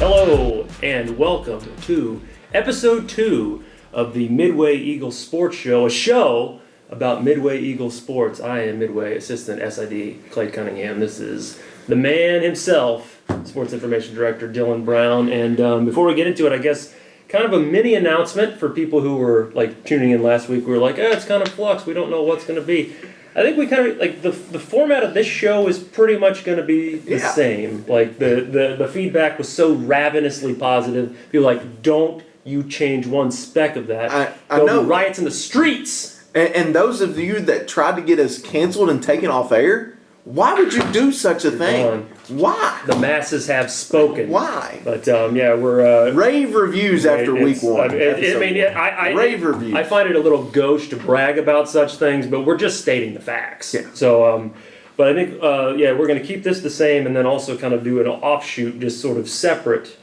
Hello and welcome to episode 2 of the Midway Eagles Sports Show, a show about Midway Eagles Sports. I am Midway Assistant SID Clay Cunningham. This is the man himself, Sports Information Director Dylan Brown. And before we get into it, I guess kind of a mini announcement for people who were like tuning in last week. We were like, it's kind of flux. We don't know what's going to be. I think we kind of like the format of this show is pretty much going to be the same. Like the feedback was so ravenously positive. People were like, don't you change one speck of that. I know. Be riots in the streets. And those of you that tried to get us canceled and taken off air, why would you do such a thing? Why? The masses have spoken. Why? But we're rave reviews after week one. Rave reviews. I find it a little gauche to brag about such things, but we're just stating the facts. Yeah. So, but I think we're going to keep this the same, and then also kind of do an offshoot, just sort of separate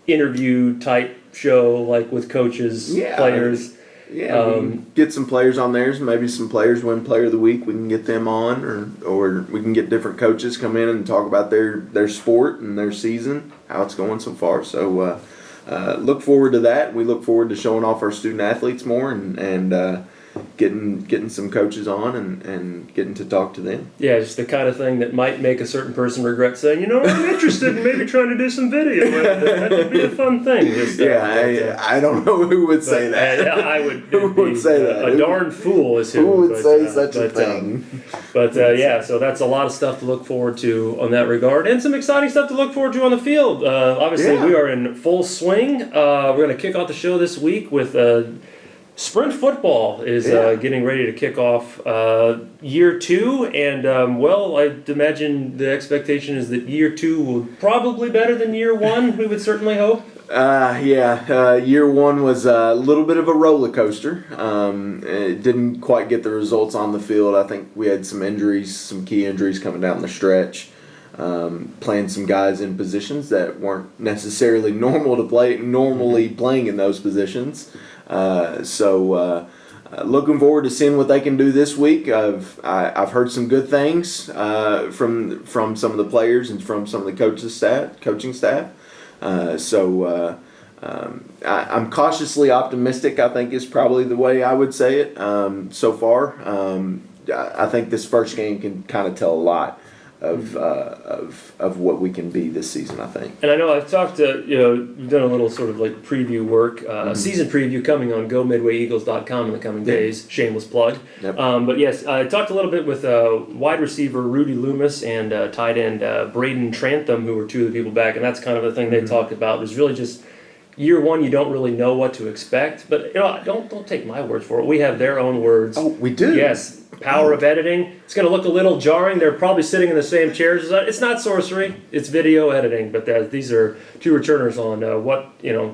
interview type show, like with coaches, players. Yeah, we can get some players on there. Maybe some players win Player of the Week. We can get them on, or we can get different coaches come in and talk about their sport and their season, how it's going so far. So look forward to that. We look forward to showing off our student athletes more and getting some coaches on and getting to talk to them. Yeah, just the kind of thing that might make a certain person regret saying, I'm interested in maybe trying to do some video. That would be a fun thing. I don't know who would say that. I would. Who would say that? A darn fool is who. Who would say such a thing? So that's a lot of stuff to look forward to on that regard, and some exciting stuff to look forward to on the field. Obviously, we are in full swing. We're going to kick off the show this week with Sprint football is getting ready to kick off year 2, and I'd imagine the expectation is that year 2 will probably better than year 1. We would certainly hope. Year 1 was a little bit of a roller coaster. It didn't quite get the results on the field. I think we had some injuries, some key injuries coming down the stretch. Playing some guys in positions that weren't necessarily normally playing in those positions. Looking forward to seeing what they can do this week. I've heard some good things from some of the players and from some of the coaching staff. I'm cautiously optimistic, I think is probably the way I would say it so far. I think this first game can kind of tell a lot of what we can be this season, I think. And I know I've talked to, we've done a little sort of like preview work, season preview coming on GoMidwayEagles.com in the coming days, shameless plug. Yep. But yes, I talked a little bit with wide receiver Rudy Loomis and tight end Braden Trantham, who were two of the people back, and that's kind of the thing they talked about. It was really just year 1, you don't really know what to expect, but don't take my word for it. We have their own words. Oh, we do? Yes. Power of editing. It's going to look a little jarring. They're probably sitting in the same chairs as us. It's not sorcery. It's video editing. But these are two returners on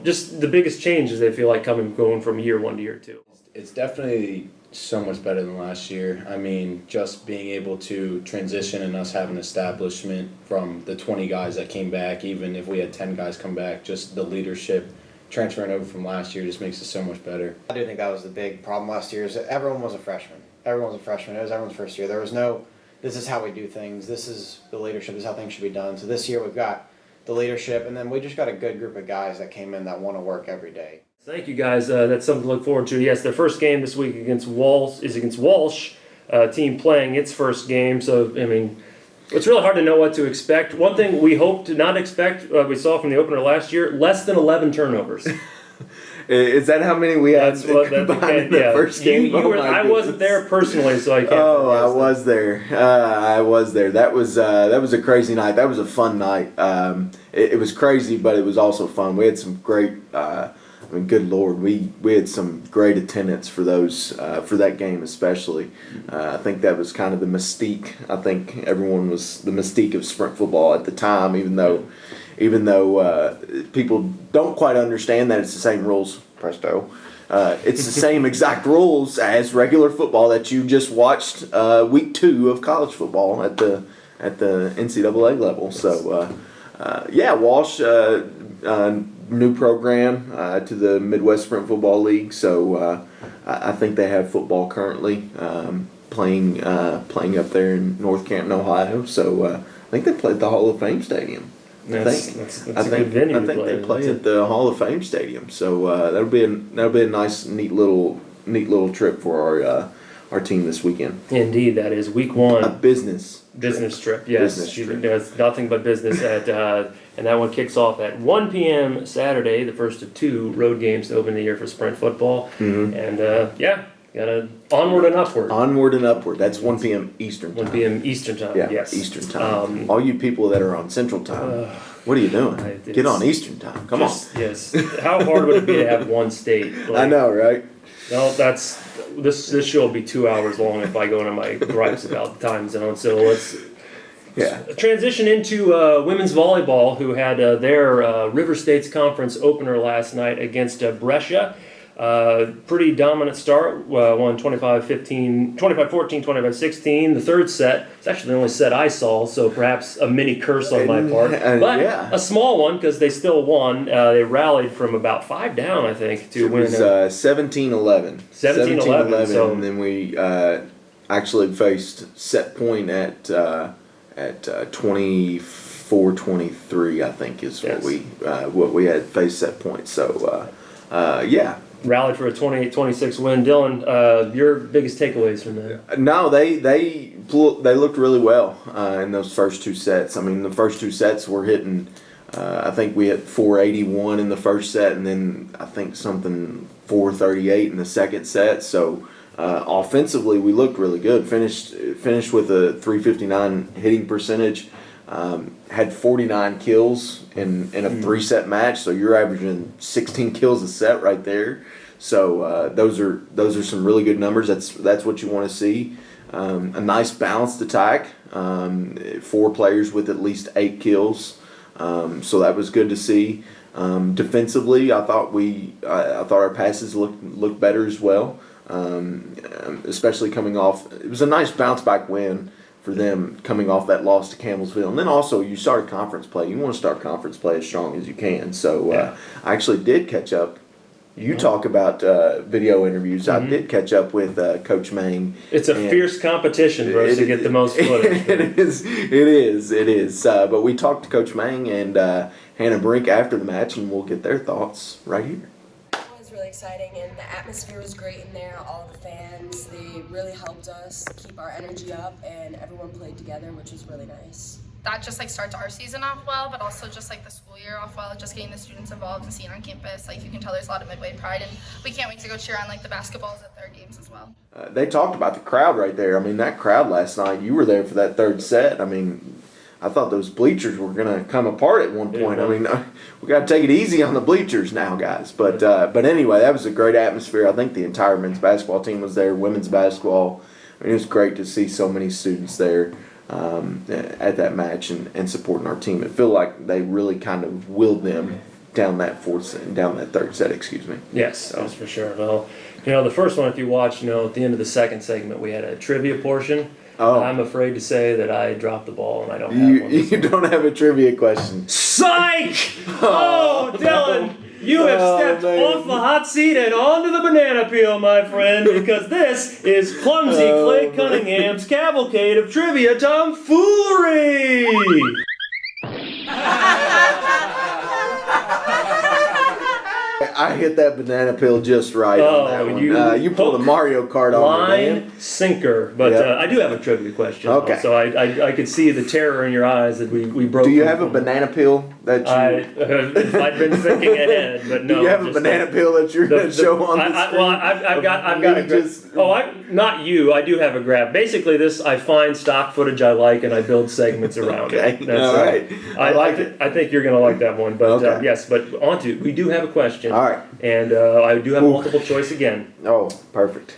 just the biggest changes they feel like going from year 1 to year 2. It's definitely so much better than last year. I mean, just being able to transition and us having establishment from the 20 guys that came back, even if we had 10 guys come back, just the leadership transferring over from last year just makes it so much better. I do think that was the big problem last year is that everyone was a freshman. Everyone was a freshman. It was everyone's first year. There was no, this is how we do things. This is the leadership. This is how things should be done. So this year we've got the leadership, and then we just got a good group of guys that came in that want to work every day. Thank you, guys. That's something to look forward to. Yes, their first game this week against Walsh, team playing its first game. So, I mean, it's really hard to know what to expect. One thing we hope to not expect, we saw from the opener last year, less than 11 turnovers. Is that how many we had combined in the first game? I wasn't there personally, so I can't. I was there. That was a crazy night. That was a fun night. It was crazy, but it was also fun. We had some great. Good Lord, we had some great attendance for those for that game especially. I think that was kind of the mystique. I think everyone was the mystique of sprint football at the time, even though people don't quite understand that it's the same rules, presto. It's the same exact rules as regular football that you just watched week 2 of college football at the NCAA level. So, Walsh, new program to the Midwest Sprint Football League. So I think they have football currently playing up there in North Canton, Ohio. So I think they played the Hall of Fame Stadium. That's I a good venue I to think play. they play at the Hall of Fame Stadium, so that'll be a nice, neat little trip for our team this weekend. Indeed, that is week A one. business Trip, yes. Business trip. It's nothing but business and that one kicks off at 1 p.m. Saturday, the first of 2 road games to open the year for Sprint football. Mm-hmm. And gotta onward and upward. Onward and upward. That's 1 p.m. Eastern time. 1 p.m. Eastern time. Yeah, Yes. Eastern time. All you people that are on Central time, what are you doing? Get on Eastern time. Come on. Yes. How hard would it be to have one state? I know, right? Well, this show will be 2 hours long if I go into my gripes about the time zone. So let's transition into women's volleyball, who had their River States Conference opener last night against Brescia. Pretty dominant start, won 25-14, 25-16. The third set, it's actually the only set I saw, so perhaps a mini curse on my part. But a small one because they still won. They rallied from about 5 down, I think, to win. It was 17-11. 17-11, so, and then we actually faced set point at 24-23, I think is what we had faced set point. So rallied for a 28-26 win. Dylan, your biggest takeaways from that? No, they looked really well in those first 2 sets. I mean, the first 2 sets were hitting. I think we hit 481 in the first set, and then I think something 438 in the second set. So offensively, we looked really good. Finished with a 359 hitting percentage. Had 49 kills in a 3-set match, so you're averaging 16 kills a set right there. So those are some really good numbers. That's what you want to see. A nice balanced attack. 4 players with at least 8 kills. So that was good to see. Defensively, I thought our passes looked better as well. Especially coming off, it was a nice bounce back win for them coming off that loss to Campbellsville. And then also you start conference play. You want to start conference play as strong as you can. So I actually did catch up. You talk about video interviews. I did catch up with Coach Mang. It's a fierce competition, bro, to get the most footage. It is. But we talked to Coach Mang and Hannah Brink after the match, and we'll get their thoughts right here. Really exciting, and the atmosphere was great in there. All the fans, they really helped us keep our energy up, and everyone played together, which was really nice. That just starts our season off well, but also just the school year off well, just getting the students involved and seeing on campus. You can tell there's a lot of Midway pride, and we can't wait to go cheer on the basketballs at their games as well. They talked about the crowd right there. I mean, that crowd last night, you were there for that third set. I mean, I thought those bleachers were going to come apart at one point. I mean, we got to take it easy on the bleachers now, guys. But anyway, that was a great atmosphere. I think the entire men's basketball team was there, women's basketball. I mean, it was great to see so many students there at that match and supporting our team. It felt like they really kind of willed them down that third set, excuse me. Yes, that's for sure. Well, the first one, if you watch, at the end of the second segment, we had a trivia portion. Oh. I'm afraid to say that I dropped the ball and I don't have one. You don't have a trivia question. Psych! Oh, Dylan, you have stepped off the hot seat and onto the banana peel, my friend, because this is clumsy Clay Cunningham's cavalcade of trivia tomfoolery. I hit that banana peel just right on that one. You pulled a Mario Kart on me, man. Sinker. But I do have a trivia question. Okay. So I could see the terror in your eyes that we broke. Do you have a banana peel that you... I've been thinking ahead, but no. Do you have a banana peel that you're going to show on the screen? Well, I've got a grab. Not you. I do have a grab. Basically, I find stock footage I like and I build segments around it. All right. I like it. I think you're going to like that one. But yes, but we do have a question. All right. And I do have multiple choice again. Oh, perfect.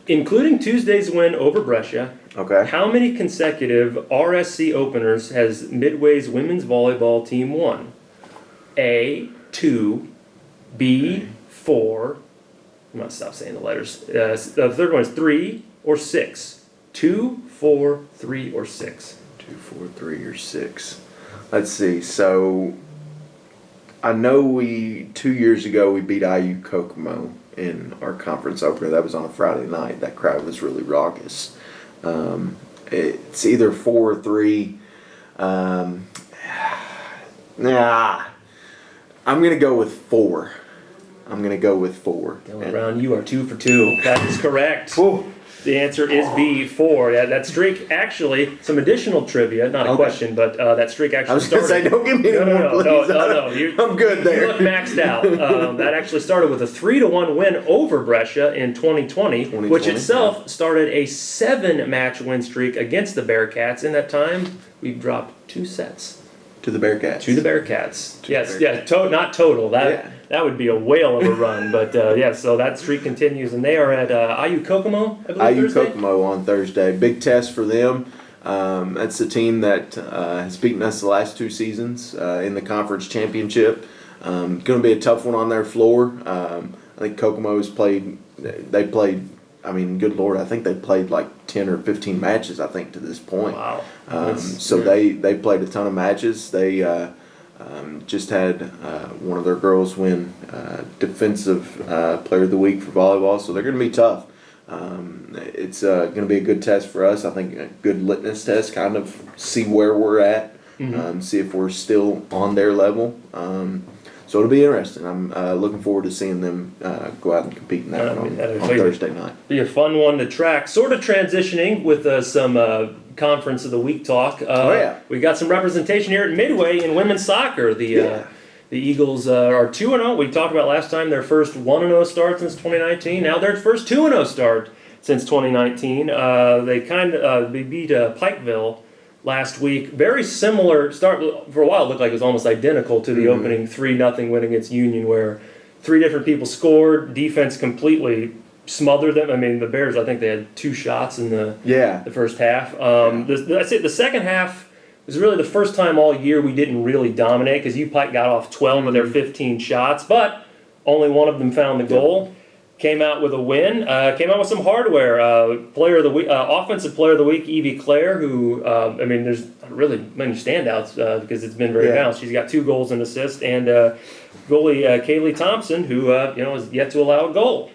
Including Tuesday's win over Brescia. Okay. How many consecutive RSC openers has Midway's women's volleyball team won? A, 2, B, 4. I'm going to stop saying the letters. The third one is 3 or 6. 2, 4, 3, or 6. 2, 4, 3, or 6. Let's see. So I know 2 years ago we beat IU Kokomo in our conference opener. That was on a Friday night. That crowd was really raucous. It's either 4 or 3. Nah, I'm gonna go with 4. Dylan Brown, you are 2 for 2. That is correct. Whew. The answer is B, 4. Yeah, that streak actually, some additional trivia, not a Okay. question, but that streak actually I was gonna started. say, don't give me any more, please. No. I'm good You there. look maxed out. That actually started with a 3-1 win over Brescia in 2020, which itself started a 7-match win streak against the Bearcats. In that time, we've dropped 2 sets To the Bearcats. to the Bearcats. Yes, the yeah, not total. Yeah. That would be a whale of a run, but yeah. So that streak continues, and they are at IU Kokomo, I believe. IU Thursday? Kokomo on Thursday. Big test for them. That's the team that has beaten us the last 2 seasons in the conference championship. Going to be a tough one on their floor. I think Kokomo has played. They played. I mean, good Lord, I think they played like 10 or 15 matches. I think to this point. Wow. So they played a ton of matches. They just had one of their girls win Defensive Player of the Week for volleyball. So they're going to be tough. It's going to be a good test for us. I think a good litmus test, kind of see where we're at, see if we're still on their level. So it'll be interesting. I'm looking forward to seeing them go out and compete in that one on Thursday night. Be a fun one to track. Sort of transitioning with some Conference of the Week talk. We got some representation here at Midway in women's soccer. The Eagles are 2-0. We talked about last time their first 1-0 start since 2019. Now their first 2-0 start since 2019. They beat Pikeville last week. Very similar start. For a while, it looked like it was almost identical to the opening 3-0 win against Union, where 3 different people scored. Defense completely smothered them. I mean, the Bears, I think they had 2 shots in the first half. That's it. The second half was really the first time all year we didn't really dominate, because UPike got off 12 of their 15 shots, but only one of them found the goal. Came out with a win. Came out with some hardware. Player of the week, offensive player of the week, Evie Clare, who there's not really many standouts because it's been very balanced. She's got 2 goals and assists, and goalie Kaylee Thompson, who is yet to allow a goal.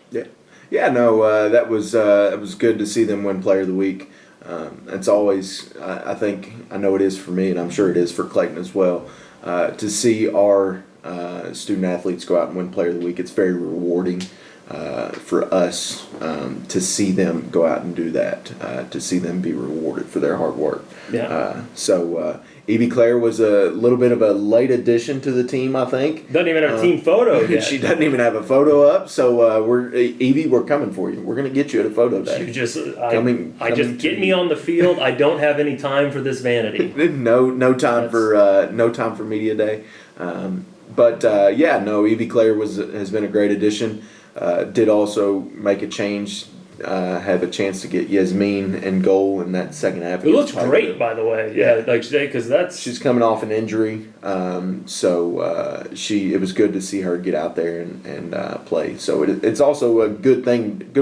That was good to see them win Player of the Week. It's always, I know it is for me, and I'm sure it is for Clayton as well, to see our student athletes go out and win Player of the Week. It's very rewarding for us to see them go out and do that, to see them be rewarded for their hard work. Evie Clare was a little bit of a late addition to the team, I think. Doesn't even have a team photo yet. She doesn't even have a photo up, so Evie, we're coming for you. We're going to get you at a photo day. Get me on the field. I don't have any time for this vanity. No time for media day. Evie Clare has been a great addition. Did also make a change. Have a chance to get Yasmin in goal in that second half. It looks great, by the way. Because she's coming off an injury, it was good to see her get out there and play. So it's also a good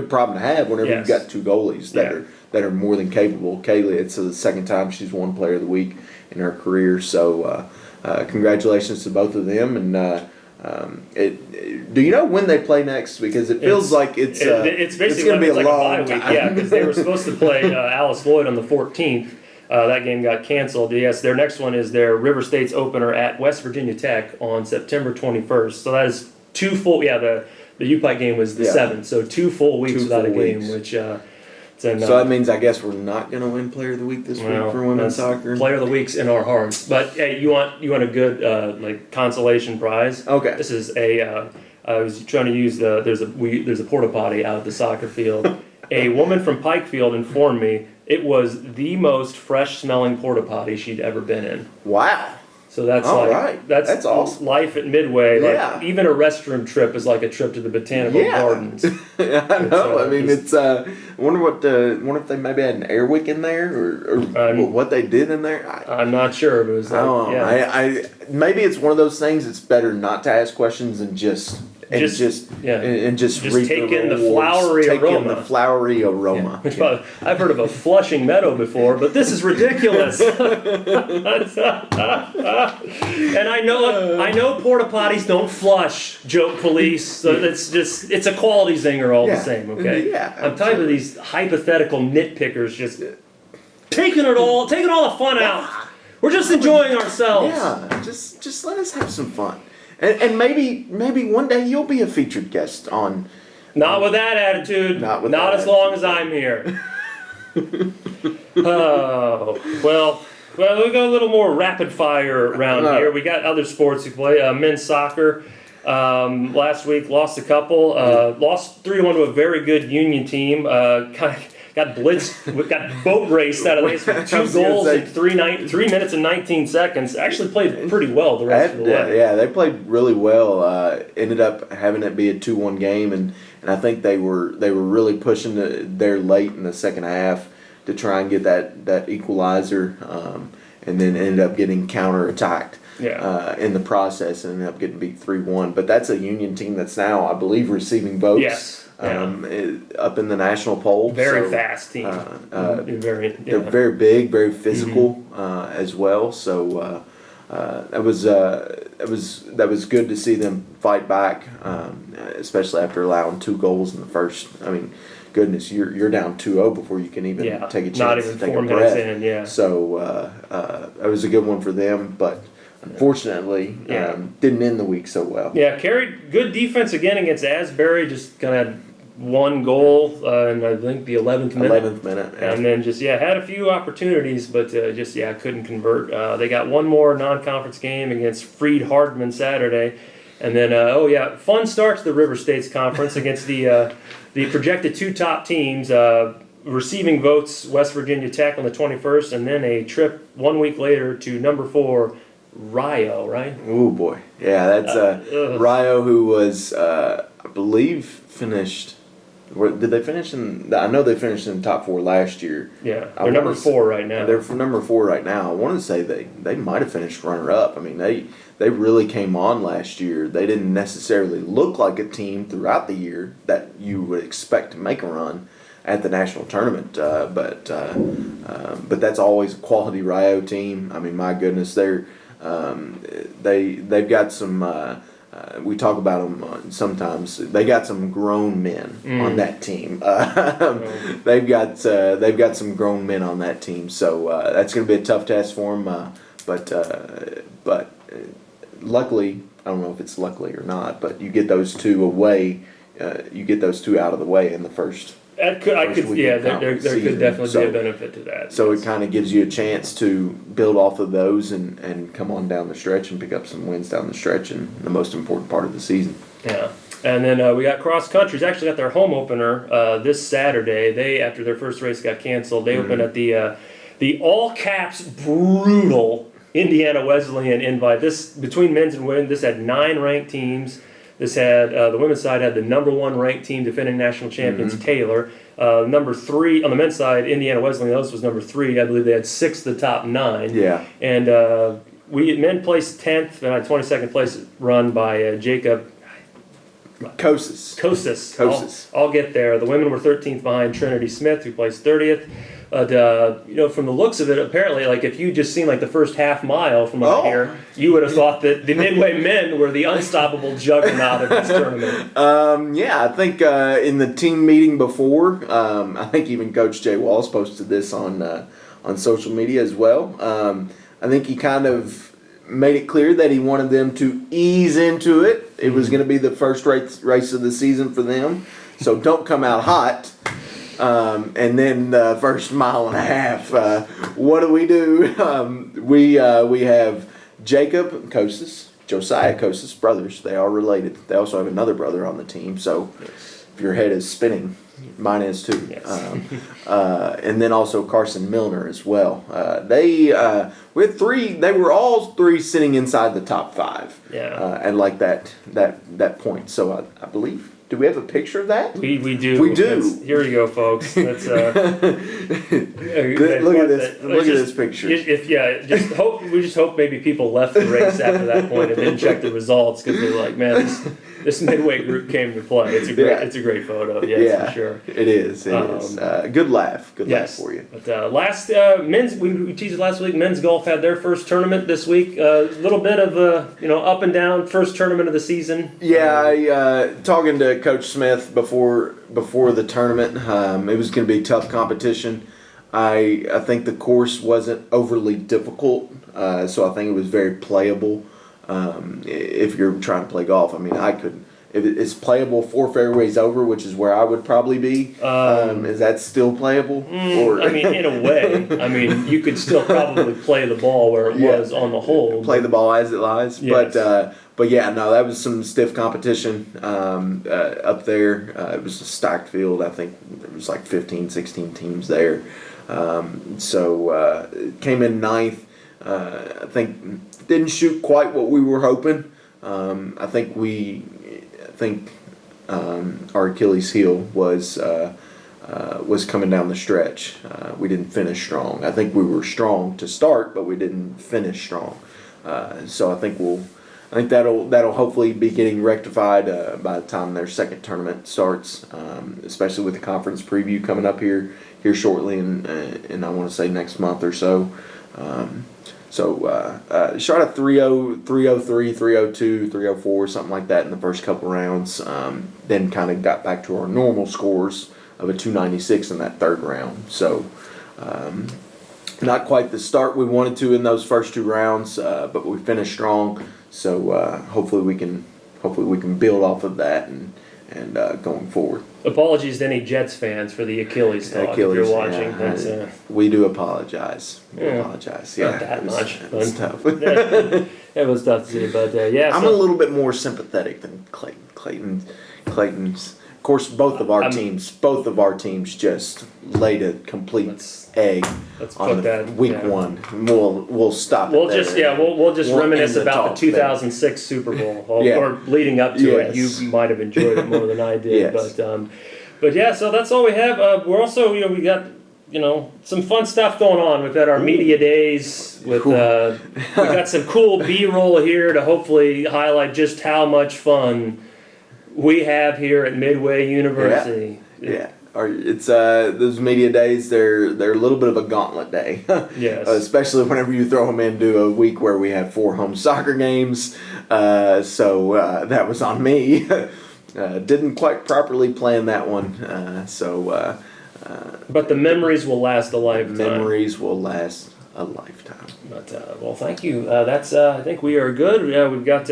problem to have whenever you've got 2 goalies that are more than capable. Kaylee, it's the second time she's won Player of the Week in her career. So congratulations to both of them. And do you know when they play next? Because it feels like it's basically going to be a long bye week. time. Yeah, because they were supposed to play Alice Lloyd on the 14th. That game got canceled. Yes, their next one is their River States opener at West Virginia Tech on September 21st. So that is 2 full. Yeah, the UPike game was the 7th. So 2 full weeks without a game, which. So that means, I guess, we're not going to win Player of the Week this week for women's soccer. Player of the Week's in our hearts. But hey, you want a good consolation prize? Okay. This is I was trying to use there's a porta potty out at the soccer field. A woman from Pikefield informed me it was the most fresh smelling porta potty she'd ever been in. Wow. So that's that's awesome. Life at Midway. Like, even a restroom trip is like a trip to the botanical gardens. I know. I wonder if they maybe had an air wick in there or what they did in there. I'm not sure. It was. Maybe it's one of those things. It's better not to ask questions and just take in the flowery aroma. Which I've heard of a flushing meadow before, but this is ridiculous. And I know porta potties don't flush, joke police. So it's a quality zinger all the same. Okay. Yeah, I'm tired of these hypothetical nitpickers just taking all the fun out. We're just enjoying ourselves. Yeah, just let us have some fun. And maybe one day you'll be a featured guest on. Not with that attitude. Not as long as I'm here. Oh, well, we'll go a little more rapid fire around here. We got other sports to play. Men's soccer. Last week lost a couple. Lost 3-1 to a very good Union team. Got blitzed, got boat raced out of this with 2 goals in 3 minutes and 19 seconds. Actually played pretty well the rest of the way. Yeah, they played really well. Ended up having it be a 2-1 game, and I think they were really pushing there late in the second half to try and get that equalizer, and then ended up getting counterattacked. In the process, and ended up getting beat 3-1. But that's a Union team that's now, I believe, receiving votes. Yes. Up in the national poll. Very fast team. They're very big, very physical as well. So that was good to see them fight back, especially after allowing 2 goals in the first. I mean, goodness, you're down 2-0 before you can even take a chance not even to take 4 a minutes breath. in. Yeah. So that was a good one for them, but. Unfortunately, didn't end the week so well. Yeah, carried good defense again against Asbury. Just kind of had 1 goal in I think the 11th minute. 11th minute. Yeah. And then just had a few opportunities, but couldn't convert. They got 1 more non-conference game against Freed Hardman Saturday, and then fun start to the River States Conference against the projected 2 top teams. Receiving votes, West Virginia Tech on the 21st, and then a trip 1 week later to number 4. Rio, right? Oh boy, yeah, that's Rio, who was I believe finished. Did they finish in? I know they finished in the top 4 last year. Yeah, they're number 4 right now. They're number 4 right now. I want to say they might have finished runner up. I mean, they really came on last year. They didn't necessarily look like a team throughout the year that you would expect to make a run at the national tournament, but that's always a quality Rio team. I mean, my goodness, they've got some. We talk about them sometimes. They got some grown men on that team. They've got some grown men on that team. So that's going to be a tough test for them. But luckily, I don't know if it's luckily or not, but you get those 2 away. You get those 2 out of the way in the first. There could definitely be a benefit to that. So it kind of gives you a chance to build off of those and come on down the stretch and pick up some wins down the stretch in the most important part of the season. Yeah. And then we got cross country's actually got their home opener this Saturday. They, after their first race got canceled, they open at the all caps brutal Indiana Wesleyan Invite. This, between men's and women, this had 9 ranked teams. This had the women's side had the number 1 ranked team, defending national champions Taylor. Number 3 on the men's side, Indiana Wesleyan. This was number 3. I believe they had 6 of the top 9. Yeah. And men placed 10th and a 22nd place run by Jacob Kosis. I'll get there. The women were 13th behind Trinity Smith, who placed 30th. From the looks of it, apparently, like if you just seen like the first half mile from up here, you would have thought that the Midway men were the unstoppable juggernaut of this tournament. I think in the team meeting before, I think even Coach Jay Walls posted this on social media as well. I think he kind of made it clear that he wanted them to ease into it. It was going to be the first race of the season for them, so don't come out hot. And then the first mile and a half, what do? We have Jacob Kosis, Josiah Kosis, brothers. They are related. They also have another brother on the team. So if your head is spinning, mine is too. Yes. And then also Carson Milner as well. We had 3. They were all 3 sitting inside the top 5. Yeah. And like that point. So I believe. Do we have a picture of that? We do. We do. Here you go, folks. That's look at this. Look at this picture. We just hope maybe people left the race after that point and didn't check the results because they're like, man, this Midway group came to play. It's a great photo. Yes, for sure. It is. It is. Good laugh. Good laugh for you. But last men's, we teased it last week. Men's golf had their first tournament this week. A little bit of up and down first tournament of the season. Yeah, talking to Coach Smith before the tournament, it was going to be tough competition. I think the course wasn't overly difficult, so I think it was very playable. If you're trying to play golf, I mean, if it's playable 4 fairways over, which is where I would probably be. Is that still playable? I mean, in a way. I mean, you could still probably play the ball where it was on the hole. Play the ball as it lies. Yes. But yeah, no, that was some stiff competition up there. It was a stacked field. I think there was like 15, 16 teams there. So came in ninth. I think didn't shoot quite what we were hoping. I think our Achilles heel was coming down the stretch. We didn't finish strong. I think we were strong to start, but we didn't finish strong. So I think that'll hopefully be getting rectified by the time their second tournament starts, especially with the conference preview coming up here shortly, and I want to say next month or so. Shot a 3-0, 303, 302, 304, something like that in the first couple rounds. Then kind of got back to our normal scores of a 296 in that third round. So not quite the start we wanted to in those first 2 rounds, but we finished strong. So hopefully we can build off of that and going forward. Apologies to any Jets fans for the Achilles talk if you're watching. Yeah, we do apologize. Apologize. Yeah, not that much. It's tough. It was tough to see, but yeah. I'm a little bit more sympathetic than Clayton. Clayton's. Of course, both of our teams just laid a complete egg on week 1. We'll stop. We'll there. just reminisce about the 2006 Super Bowl or leading up to it. You might have enjoyed it more than I did, but yeah. So that's all we have. We're also we got some fun stuff going on. We've had our media days with we got some cool B-roll here to hopefully highlight just how much fun we have here at Midway University. Yeah. It's those media days. They're a little bit of a gauntlet day. Yes. Especially whenever you throw them into a week where we have 4 home soccer games. So that was on me. Didn't quite properly plan that one. But the memories will last a lifetime. Memories will last a lifetime. But well, thank you. That's I think we are good. We've got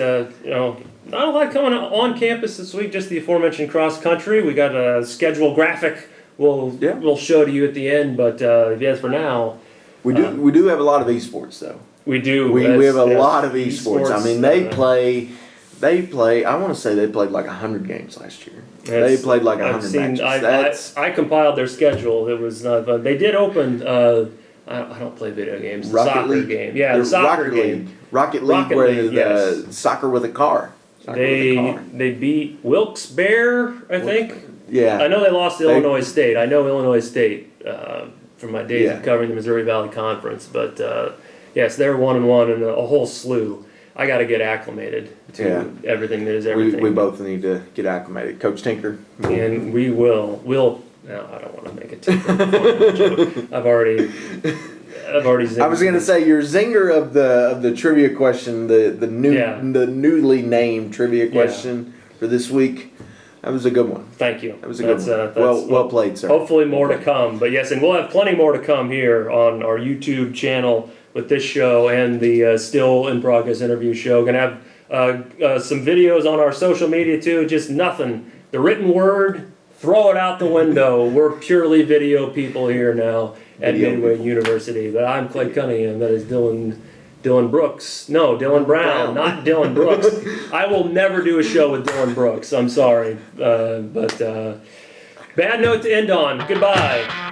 not a lot coming on campus this week. Just the aforementioned cross country. We got a schedule graphic. We'll show to you at the end. But yes, for now, we do have a lot of esports though. We do. We have a lot of esports. I mean, they play. I want to say they played like 100 games last year. They played like 100 matches. I compiled their schedule. It was they did open. I don't play video games. The soccer League game. Yeah, the soccer game. Rocket League, yes. Soccer with a car. They beat Wilkes-Barre, I think. Yeah. I know they lost to Illinois State. I know Illinois State from my days of covering the Missouri Valley Conference. But yes, they're 1-1 and a whole slew. I got to get acclimated to everything that is everything. We both need to get acclimated. Coach Tinker. And we will. No, I don't want to make it too joke. I've already zinged. I was going to say your zinger of the trivia question, the newly named trivia question for this week. That was a good one. Thank you. That was a good one. Well played, sir. Hopefully more to come. But yes, and we'll have plenty more to come here on our YouTube channel with this show and the Still in Progress interview show. Gonna have some videos on our social media too. Just nothing. The written word, throw it out the window. We're purely video people here now at Midway University. But I'm Clay Cunningham. That is Dylan Brooks. No, Dylan Brown, not Dylan Brooks. I will never do a show with Dylan Brooks. I'm sorry. But bad note to end on. Goodbye.